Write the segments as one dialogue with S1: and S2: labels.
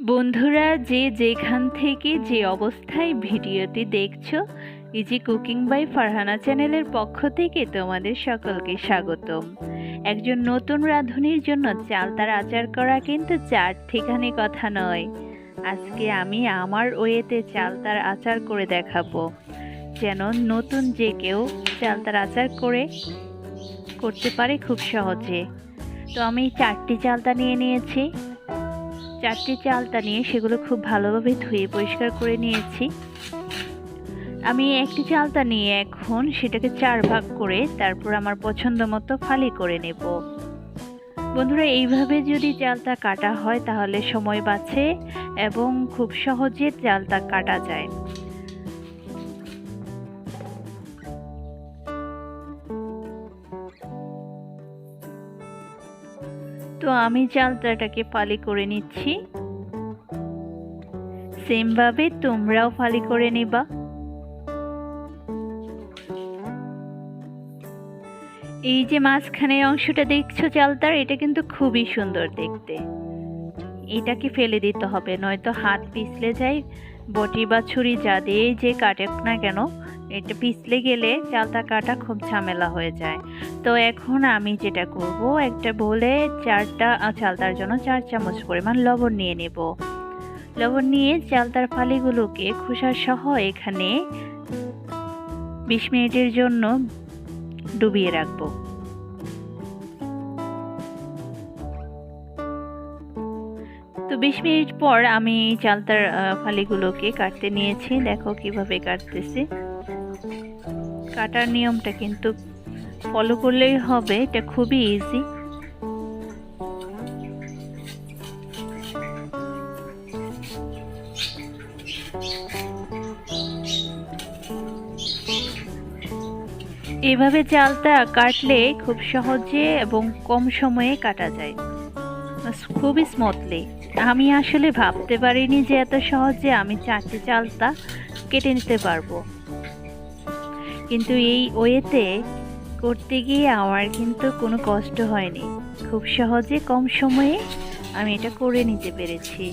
S1: বন্ধুরা যে যেখান থেকে যে অবস্থায় ভিডিওটি দেখছো, ইজি কুকিং বাই ফারহানা চ্যানেলের পক্ষ থেকে তোমাদের সকলকে স্বাগতম। একজন নতুন রাঁধুনির জন্য চালতার আচার করা কিন্তু চার ঠিকানি কথা নয়। আজকে আমি আমার ওয়েতে চালতার আচার করে দেখাবো, যেন নতুন যে কেউ চালতার আচার করতে পারে খুব সহজে। তো আমি 4টি চালতা নিয়ে নিয়েছি। 4টি চালতা নিয়ে সেগুলো খুব ভালোভাবে ধুয়ে পরিষ্কার করে নিয়েছি। আমি একটি চালতা নিয়ে এখন সেটাকে 4 ভাগ করে তারপর আমার পছন্দ মতো ফালি করে নেব। বন্ধুরা, এইভাবে যদি চালতা কাটা হয় তাহলে সময় বাঁচে এবং খুব সহজে চালতা কাটা যায়। তো আমি চালতাটাকে ফালি করে নিচ্ছি। সেম ভাবে তোমরাও ফালি করে নিবা। এই যে মাঝখানের অংশটা দেখছো চালতার, এটা কিন্তু খুবই সুন্দর দেখতে। এটাকে ফেলে দিতে হবে, নয়তো হাত পিছলে যায়। বটি বা ছুরি যা দিয়ে যে কাটে না কেন, এটা পিছলে গেলে চালতা কাটা খুব ঝামেলা হয়ে যায়। তো এখন আমি যেটা করব, একটা বলে 4টা চালতার জন্য 4 চামচ পরিমাণ লবণ নিয়ে নেব। লবণ নিয়ে চালতার ফালিগুলোকে খোসা সহ এখানে 20 মিনিটের জন্য ডুবিয়ে রাখবো। তো 20 মিনিট পর আমি চালতার ফালিগুলোকে কাটতে নিয়েছি। দেখো কিভাবে কাটতেছি। কাটার নিয়মটা কিন্তু ফলো করলেই হবে, এটা খুবই ইজি। এভাবে চালতা কাটলে খুব সহজে এবং কম সময়ে কাটা যায়, খুবই স্মুথলি। আমি আসলে ভাবতে পারিনি যে এত সহজে আমি 4টি চালতা কেটে নিতে পারবো, কিন্তু এই ওয়েতে করতে গিয়ে আমার কিন্তু কোনো কষ্ট হয়নি। খুব সহজে কম সময়ে আমি এটা করে নিতে পেরেছি।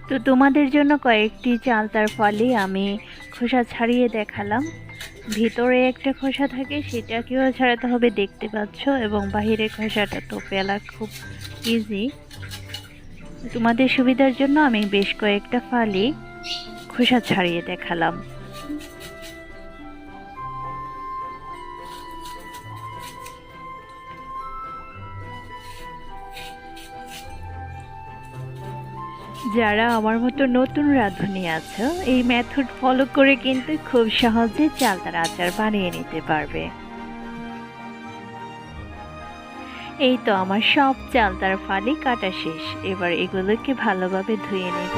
S1: তো তোমাদের জন্য কয়েকটি চালতার ফালি আমি খোসা ছাড়িয়ে দেখালাম। ভিতরে একটা খোসা থাকে, সেটাকেও ছাড়াতে হবে, দেখতে পাচ্ছ, এবং বাহিরের খোসাটা তো ফেলা খুব ইজি। তোমাদের সুবিধার জন্য আমি বেশ কয়েকটা ফালি খোসা ছাড়িয়ে দেখালাম। যারা আমার মতো নতুন রাঁধুনি আছো, এই মেথড ফলো করে কিন্তু খুব সহজে চালতার আচার বানিয়ে নিতে পারবে। এই তো আমার সব চালতার ফালি কাটা শেষ। এবার এগুলোকে ভালোভাবে ধুয়ে নেব।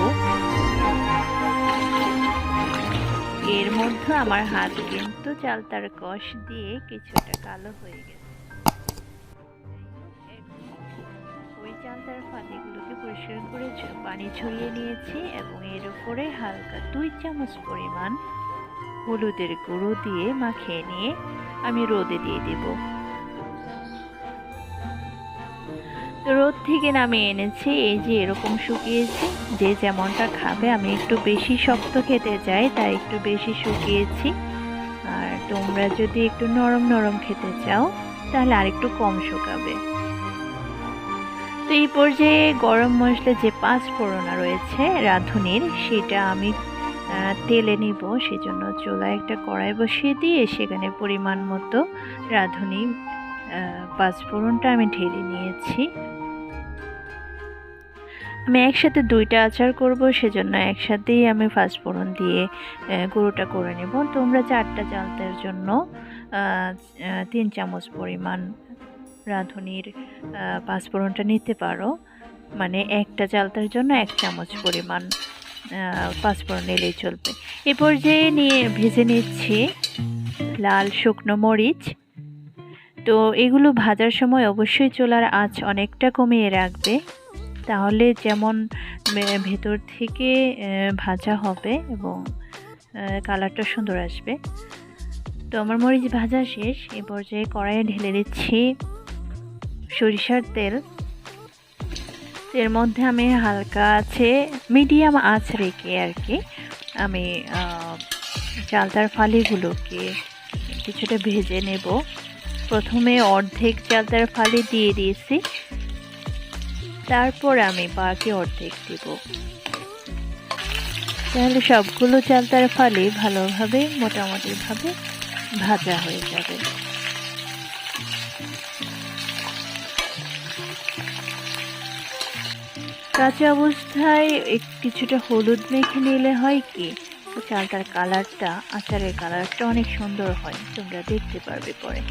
S1: এর মধ্যে আমার হাত কিন্তু চালতার কষ দিয়ে কিছুটা কালো হয়ে গেছে। ওই চালতার ফালিগুলোকে পরিষ্কার করে পানি ছড়িয়ে নিয়েছি এবং এর উপরে হালকা 2 চামচ পরিমাণ হলুদের গুঁড়ো দিয়ে মাখিয়ে নিয়ে আমি রোদে দিয়ে দেব। রোদ থেকে নামিয়ে এনেছি। এই যে এরকম শুকিয়েছি। যে যেমনটা খাবে, আমি একটু বেশি শক্ত খেতে চাই তাই একটু বেশি শুকিয়েছি, আর তোমরা যদি একটু নরম নরম খেতে চাও তাহলে আরেকটু কম শুকাবে। তো এই পর্যায়ে গরম মশলা যে 5 ফোড়না রয়েছে রাঁধুনির, সেটা আমি তেলে নিব। সেজন্য চুলায় একটা কড়াই বসিয়ে দিয়ে সেখানে পরিমাণ মতো রাঁধুনি 5 ফোড়নটা আমি ঢেলে নিয়েছি। আমি একসাথে 2টা আচার করব, সেজন্য একসাথেই আমি 5 ফোড়ন দিয়ে গুঁড়োটা করে নেব। তোমরা 4টা চালতার জন্য 3 চামচ পরিমাণ রাঁধুনির 5 ফোড়নটা নিতে পারো, মানে একটা চালতার জন্য 1 চামচ পরিমাণ 5 ফোড়ন নিলেই চলবে। এ পর্যায়ে ভেজে নিচ্ছি লাল শুকনো মরিচ। তো এগুলো ভাজার সময় অবশ্যই চুলার আঁচ অনেকটা কমিয়ে রাখবে। তাহলে যেমন ভেতর থেকে ভাজা হবে এবং কালারটা সুন্দর আসবে। তো আমার মরিচ ভাজা শেষ। এই পর্যায়ে কড়াইয়ে ঢেলে দিচ্ছি সরিষার তেল। এর মধ্যে আমি হালকা আছে মিডিয়াম আঁচ রেখে আর কি আমি চালতার ফালিগুলোকে কিছুটা ভেজে নেব। প্রথমে অর্ধেক চালতার ফালি দিয়ে দিয়েছি, তারপর আমি বাকি অর্ধেক দিব। তাহলে সবগুলো চালতার ফালি ভালোভাবে মোটামুটিভাবে ভাজা হয়ে যাবে। কাঁচা অবস্থায় কিছুটা হলুদ মেখে নিলে হয় কি চালটার কালারটা, আচারের কালারটা অনেক সুন্দর হয়, তোমরা দেখতে পারবে পরে।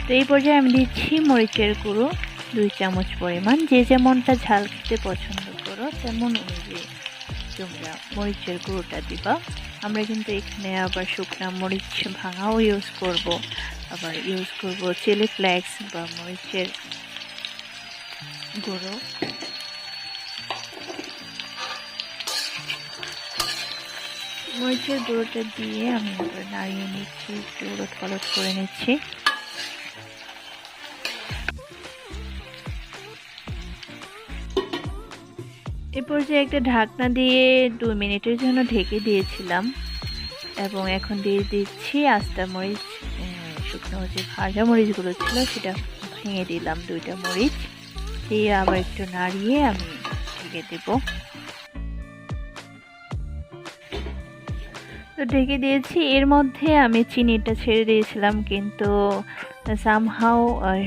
S1: তো এই পর্যায়ে আমি দিচ্ছি মরিচের গুঁড়ো 2 চামচ পরিমাণ। যে যেমনটা ঝাল খেতে পছন্দ করো তেমন অনুযায়ী তোমরা মরিচের গুঁড়োটা দিবা। আমরা কিন্তু এখানে আবার শুকনা মরিচ ভাঙাও ইউজ করব, আবার ইউজ করব চিলি ফ্লেক্স বা মরিচের গুঁড়ো। মরিচের গুঁড়োটা দিয়ে আমি এবার নাড়িয়ে নিচ্ছি, একটু উলট পালট করে নিচ্ছি। এ পর্যায়ে একটা ঢাকনা দিয়ে 2 মিনিটের জন্য ঢেকে দিয়েছিলাম এবং এখন দিয়ে দিচ্ছি আস্তা মরিচ, শুকনো যে ভাজা মরিচগুলো ছিল সেটা ভেঙে দিলাম 2টা মরিচ দিয়ে আবার একটু নাড়িয়ে আমি ঢেকে দেব। তো ঢেকে দিয়েছি। এর মধ্যে আমি চিনিটা ছেড়ে দিয়েছিলাম, কিন্তু সামহাও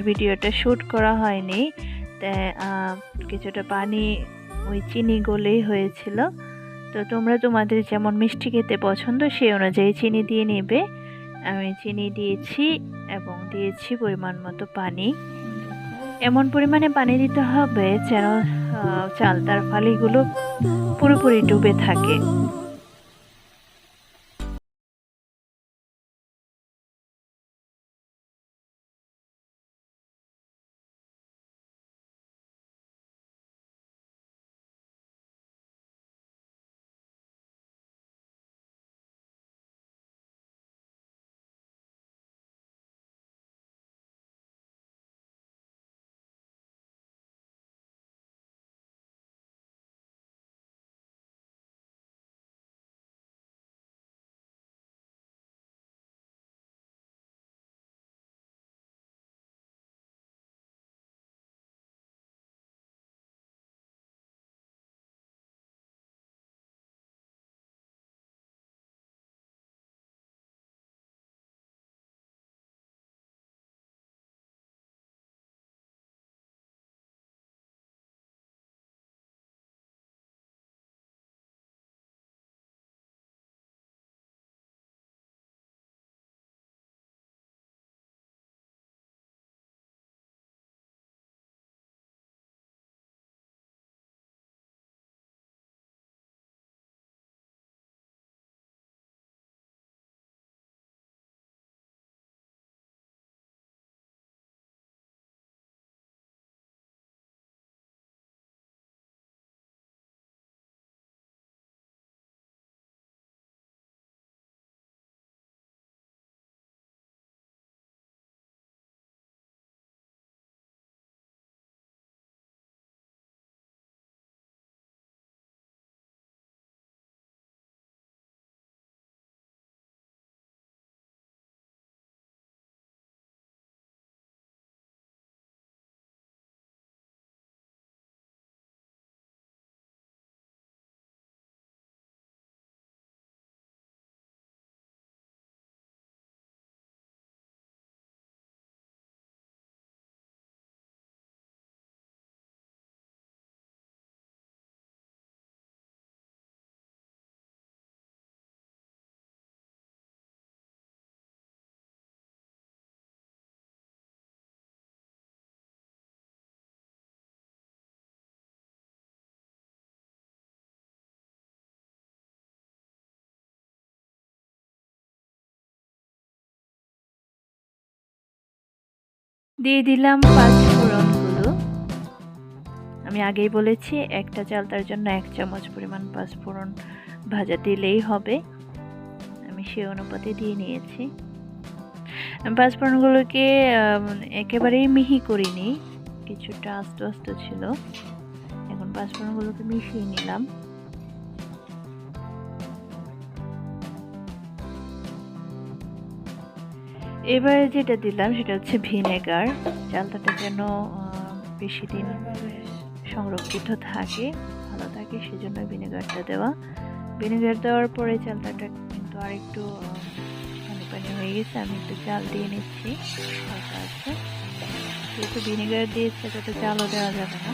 S1: ভিডিওটা শ্যুট করা হয়নি, তাই কিছুটা পানি ওই চিনি গলেই হয়েছিল। তো তোমরা তোমাদের যেমন মিষ্টি খেতে পছন্দ সেই অনুযায়ী চিনি দিয়ে নেবে। আমি চিনি দিয়েছি এবং দিয়েছি পরিমাণ মতো পানি। এমন পরিমাণে পানি দিতে হবে যেন চালতার ফালিগুলো পুরোপুরি ডুবে থাকে। দিয়ে দিলাম 5 ফোড়নগুলো। আমি আগেই বলেছি একটা চালতার জন্য 1 চামচ পরিমাণ পাঁচফোড়ন ভাজা দিলেই হবে। আমি সেই অনুপাতে দিয়ে নিয়েছি। পাঁচফোড়নগুলোকে একেবারেই মিহি করিনি, কিছুটা আস্তে আস্তে ছিল। এখন পাঁচফোড়নগুলোকে মিশিয়ে নিলাম। এবারে যেটা দিলাম সেটা হচ্ছে ভিনেগার। চালতাটা যেন বেশি দিন সংরক্ষিত থাকে, ভালো থাকে, সেজন্য ভিনেগারটা দেওয়া। ভিনেগার দেওয়ার পরে চালতাটা কিন্তু আর একটু পানি পানি হয়ে গেছে। আমি একটু চাল দিয়ে নিচ্ছি। আছে যেহেতু ভিনেগার দিয়েছে তাতে চালও দেওয়া যাবে না।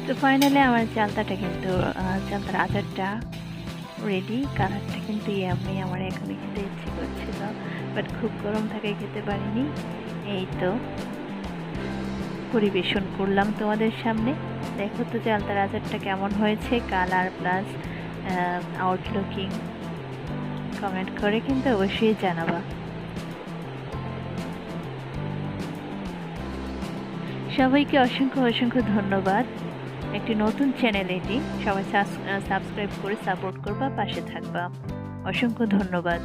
S1: তো ফাইনালি আমার চালতাটা কিন্তু চালতার আচারটা রেডি। কালারটা কিন্তু ইয়াম্মি, আমার এখনই খেতে ইচ্ছে করছিল, বাট খুব গরম থাকায় খেতে পারিনি। এই তো পরিবেশন করলাম তোমাদের সামনে। দেখো তো চালতার আচারটা কেমন হয়েছে, কালার প্লাস আউটলুকিং। কমেন্ট করে কিন্তু অবশ্যই জানাবা। সবাইকে অসংখ্য অসংখ্য ধন্যবাদ। একটি নতুন চ্যানেল এটি, সবাই সাবস্ক্রাইব করে সাপোর্ট করবা, পাশে থাকবা। অসংখ্য ধন্যবাদ।